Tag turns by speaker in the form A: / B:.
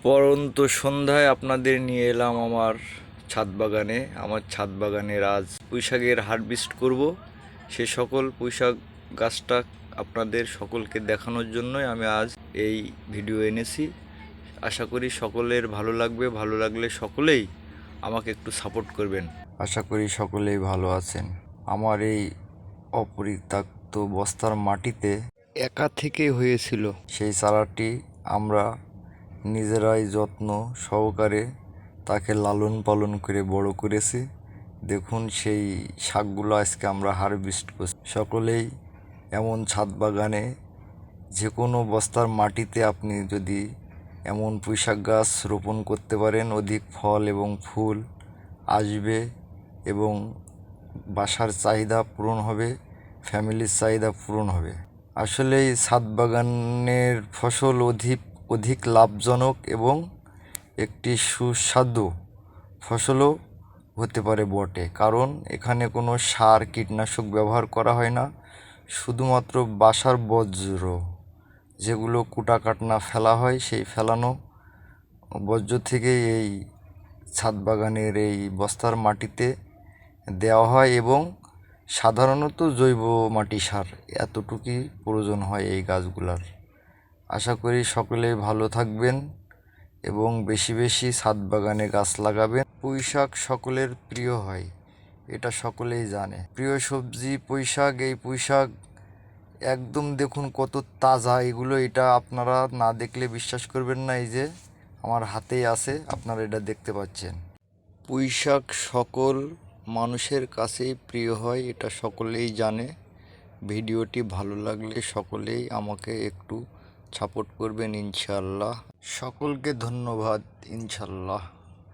A: পরন্ত সন্ধ্যায় আপনাদের নিয়ে এলাম আমার ছাদ বাগানে। আমার ছাদ বাগানের আজ পুঁইশাকের হারভেস্ট করব। সে সকল পুঁইশাক গাছটা আপনাদের সকলকে দেখানোর জন্যই আমি আজ এই ভিডিও এনেছি। আশা করি সকলের ভালো লাগবে। ভালো লাগলে সকলেই আমাকে একটু সাপোর্ট করবেন। আশা করি সকলেই ভালো আছেন। আমার এই অপরিত্যক্ত বস্তার মাটিতে একা থেকে হয়েছিল সেই চারাটি আমরা নিজেরাই যত্ন সহকারে তাকে লালন পালন করে বড় করেছি। দেখুন সেই শাকগুলো আজকে আমরা হারভেস্ট করছি। সকলেই এমন ছাদ বাগানে যে কোনো বস্তার মাটিতে আপনি যদি এমন পুঁইশাক গাছ রোপণ করতে পারেন, অধিক ফল এবং ফুল আসবে এবং বাসার চাহিদা পূরণ হবে, ফ্যামিলির চাহিদা পূরণ হবে। আসলে এই ছাদ বাগানের ফসল অধিক লাভজনক এবং একটি সুস্বাদু ফসলও হতে পারে বটে, কারণ এখানে কোনো সার কীটনাশক ব্যবহার করা হয় না। শুধুমাত্র বাসার বর্জ্য যেগুলো কুটাকাটনা ফেলা হয়, সেই ফেলানো বর্জ্য থেকে এই ছাদ বাগানের এই বস্তার মাটিতে দেওয়া হয় এবং সাধারণত জৈব মাটি সার এতটুকুই প্রয়োজন হয় এই গাছগুলার। আশা করি সকলেই ভালো থাকবেন এবং বেশি বেশি ছাদ বাগানে গাছ লাগাবেন। পুঁইশাক সকলের প্রিয় হয়, এটা সকলেই জানে। প্রিয় সবজি পুঁইশাক। এই পুঁইশাক একদম দেখুন কত তাজা এগুলো। এটা আপনারা না দেখলে বিশ্বাস করবেন না। এই যে আমার হাতেই আছে, আপনারা এটা দেখতে পাচ্ছেন। পুঁইশাক সকল মানুষের কাছেই প্রিয় হয়, এটা সকলেই জানে। ভিডিওটি ভালো লাগলে সকলেই আমাকে একটু সাপোর্ট করবেন ইনশাআল্লাহ। সকলকে ধন্যবাদ ইনশাআল্লাহ।